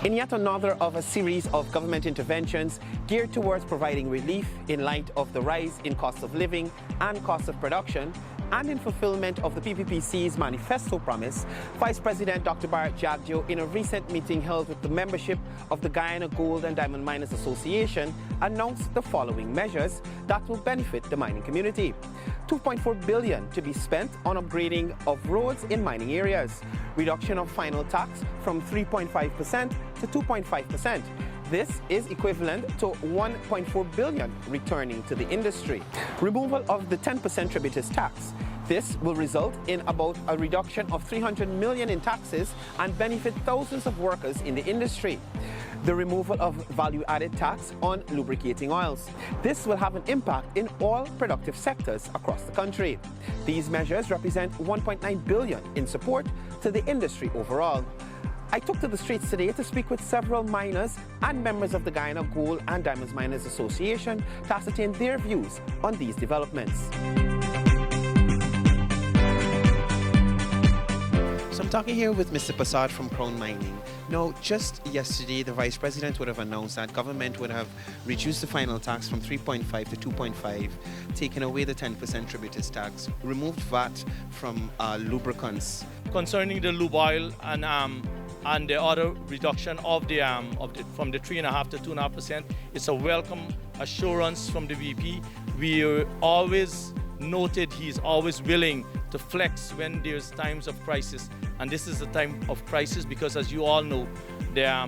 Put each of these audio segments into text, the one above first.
In yet another of a series of government interventions geared towards providing relief in light of the rise in cost of living and cost of production, and in fulfillment of the PPPC's manifesto promise, Vice President Dr. Barrett Jagdio, in a recent meeting held with the membership of the Guyana Gold and Diamond Miners Association, announced the following measures that will benefit the mining community. $2.4 billion to be spent on upgrading of roads in mining areas. Reduction of final tax from 3.5% to 2.5%. This is equivalent to $1.4 billion returning to the industry. Removal of the 10% tributous tax. This will result in about a reduction of $300 million in taxes and benefit thousands of workers in the industry. The removal of value-added tax on lubricating oils. This will have an impact in all productive sectors across the country. These measures represent $1.9 billion in support to the industry overall. I took to the streets today to speak with several miners and members of the Guyana Gold and Diamonds Miners Association to ascertain their views on these developments. So I'm talking here with Mr. PERSAUD from Crown Mining. Now, just yesterday, the Vice President would have announced that government would have reduced the final tax from 3.5 to 2.5, taken away the 10% tributous tax, removed VAT from lubricants. Concerning the lube oil and the other reduction of the from the 3.5 to 2.5%, it's a welcome assurance from the VP. We always noted he's always willing to flex when there's times of crisis, and this is the time of crisis because, as you all know, the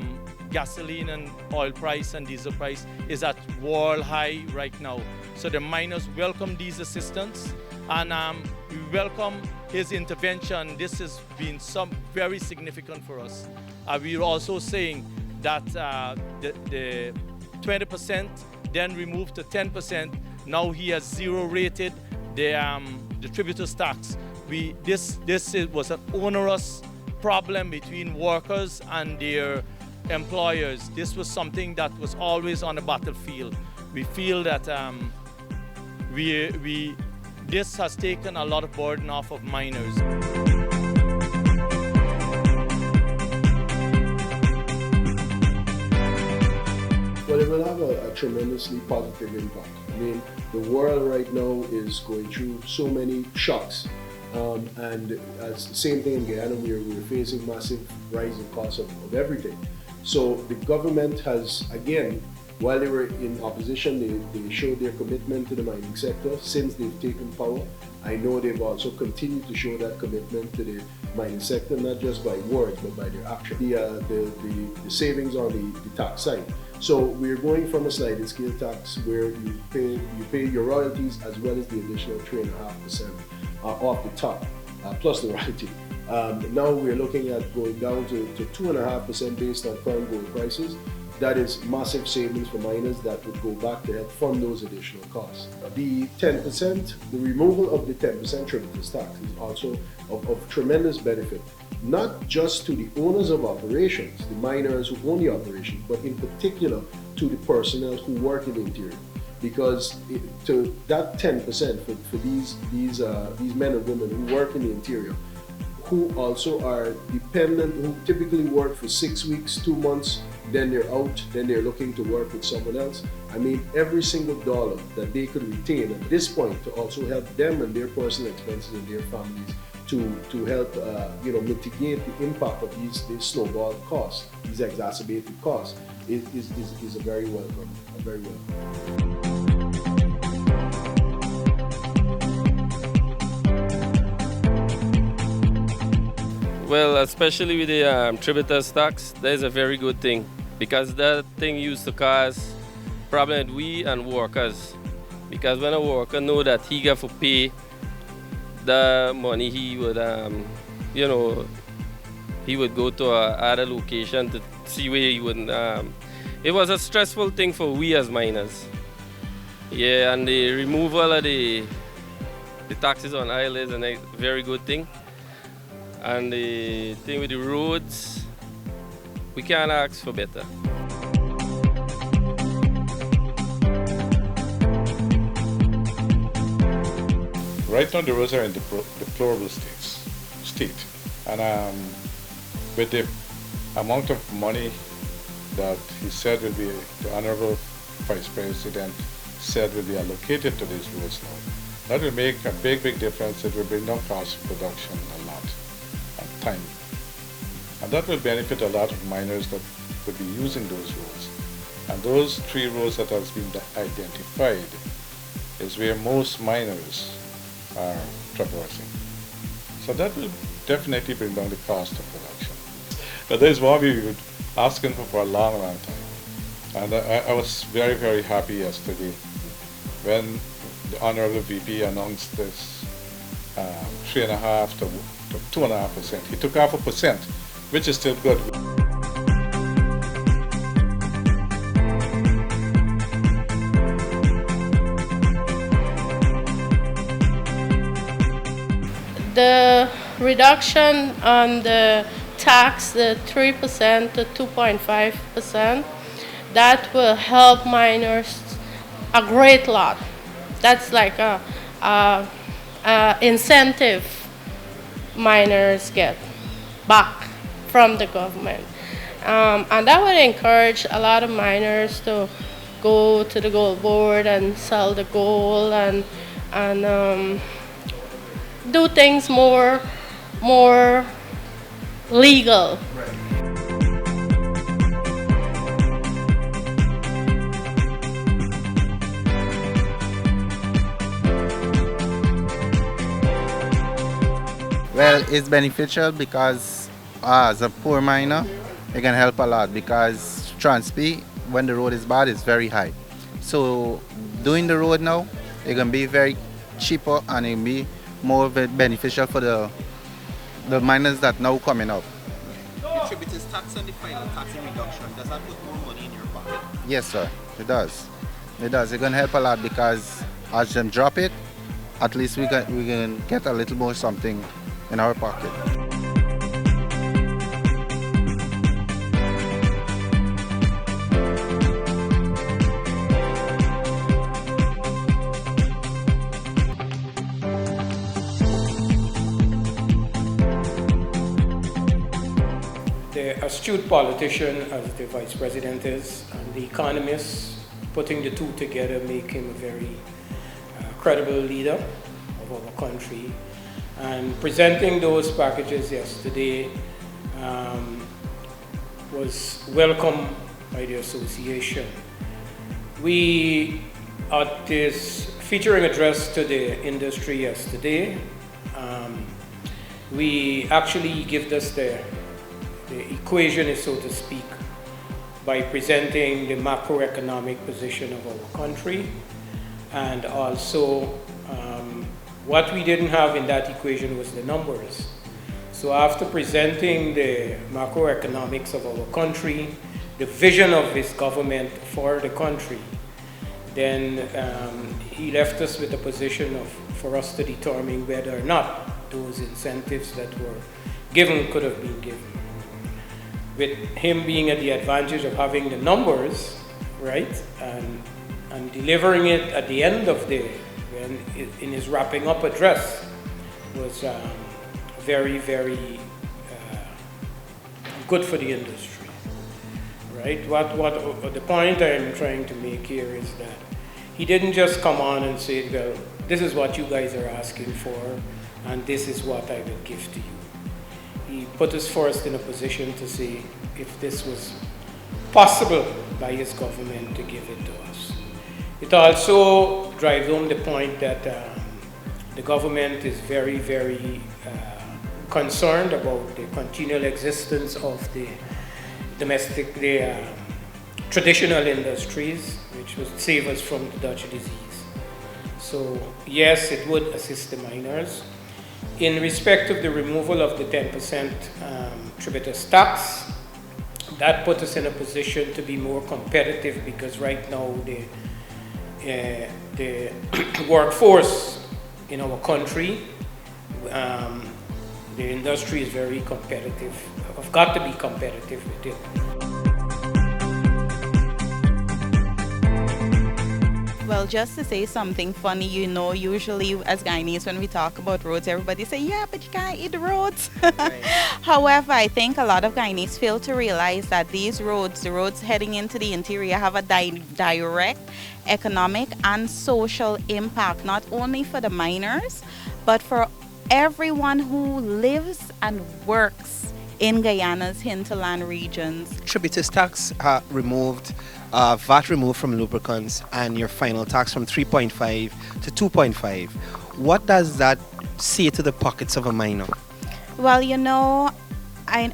gasoline and oil price and diesel price is at world high right now. So the miners welcome these assistance, and we welcome his intervention. This has been very significant for us. We're also saying that the 20% then removed to 10%. Now he has zero rated the tributous tax. This was an onerous problem between workers and their employers. This was something that was always on the battlefield. We feel that this has taken a lot of burden off of miners. Well, it will have a tremendously positive impact. I mean, the world right now is going through so many shocks. And as the same thing in Guyana, we're facing massive rise in costs of everything. So the government has, again, while they were in opposition, they showed their commitment to the mining sector since they've taken power. I know they've also continued to show that commitment to the mining sector, not just by words, but by their action. The savings on the tax side. So we're going from a sliding scale tax where you pay your royalties as well as the additional 3.5% off the top, plus the royalty. Now we're looking at going down to 2.5% based on current gold prices. That is massive savings for miners that would go back to help fund those additional costs. The 10%, the removal of the 10% tributous tax is also of tremendous benefit, not just to the owners of operations, the miners who own the operation, but in particular to the personnel who work in the interior. Because to that 10% for these men and women who work in the interior, who also are dependent, who typically work for 6 weeks, 2 months, then they're out, then they're looking to work with someone else. I mean, every single dollar that they could retain at this point to also help them and their personal expenses and their families to help mitigate the impact of these snowball costs, these exacerbated costs, is a very welcome. Well, especially with the tributous tax, that is a very good thing because that thing used to cause problem with we and workers. Because when a worker know that he got to pay the money, he would, he would go to other location to see where he wouldn't. It was a stressful thing for we as miners. Yeah, and the removal of the taxes on oil is a very good thing. And the thing with the roads, we can't ask for better. Right now the roads are in deplorable state. And with the amount of money that he said will be, the Honorable Vice President said will be allocated to these roads now. That will make a big, big difference. It will bring down cost of production a lot and time. And that will benefit a lot of miners that will be using those roads. And those 3 roads that has been identified is where most miners are traversing. So that will definitely bring down the cost of production. But that is what we were asking for a long, long time. And I was very, very happy yesterday when the Honorable VP announced this 3.5% to 2.5%. He took 0.5%, which is still good. The reduction on the tax, the 3% to 2.5%, that will help miners a great lot. That's like a incentive miners get back from the government. And that would encourage a lot of miners to go to the gold board and sell the gold and do things more legal. Right. Well, it's beneficial because as a poor miner, it can help a lot because transp, when the road is bad, is very high. So doing the road now, it can be very cheaper and it can be more beneficial for the miners that now coming up. Contributors tax and the final tax reduction, does that put more money in your pocket? Yes, sir, it does. It does. It can help a lot because as them drop it, at least we can get a little more something in our pocket. The astute politician, as the Vice President is, and the economist, putting the two together make him a very credible leader of our country. And presenting those packages yesterday was welcome by the association. We, at this featuring address to the industry yesterday, we actually give this the equation, so to speak, by presenting the macroeconomic position of our country, and also what we didn't have in that equation was the numbers. So after presenting the macroeconomics of our country, the vision of this government for the country, then he left us with a position for us to determine whether or not those incentives that were given could have been given. With him being at the advantage of having the numbers, right, and delivering it at the end of the, when in his wrapping up address, was very, very good for the industry, right? What the point I'm trying to make here is that he didn't just come on and say, well, this is what you guys are asking for, and this is what I will give to you. He put us first in a position to see if this was possible by his government to give it to us. It also drives home the point that the government is very, very concerned about the continual existence of the traditional industries, which would save us from the Dutch disease. So yes, it would assist the miners. In respect of the removal of the 10% tributous tax, that put us in a position to be more competitive, because right now the workforce in our country, the industry is very competitive. I've got to be competitive with it. Well, just to say something funny, you know, usually as Guyanese, when we talk about roads, everybody say, yeah, but you can't eat the roads. Right. However, I think a lot of Guyanese fail to realize that these roads, the roads heading into the interior, have a direct economic and social impact, not only for the miners, but for everyone who lives and works in Guyana's hinterland regions. Tributous tax removed, VAT removed from lubricants, and your final tax from 3.5 to 2.5. What does that say to the pockets of a miner? Well, you know, I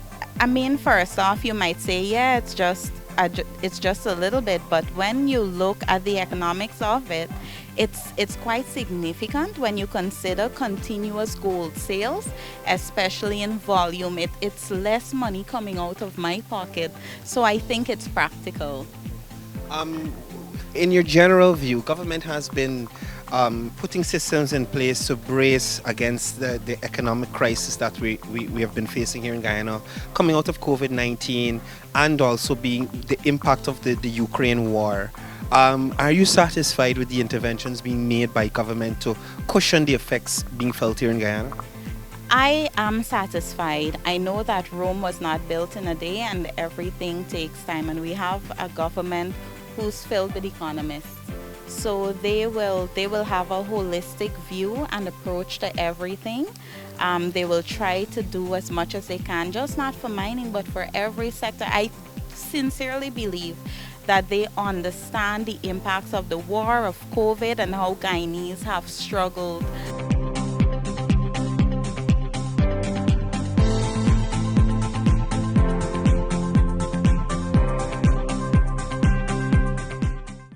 mean, first off, you might say, yeah, it's just a little bit, but when you look at the economics of it, it's quite significant when you consider continuous gold sales, especially in volume. It's less money coming out of my pocket, so I think it's practical. In your general view, government has been putting systems in place to brace against the economic crisis that we have been facing here in Guyana, coming out of COVID-19 and also being the impact of the Ukraine war. Are you satisfied with the interventions being made by government to cushion the effects being felt here in Guyana? I am satisfied. I know that Rome was not built in a day and everything takes time, and we have a government who's filled with economists. So they will have a holistic view and approach to everything. They will try to do as much as they can, just not for mining, but for every sector. I sincerely believe that they understand the impacts of the war, of COVID, and how Guyanese have struggled.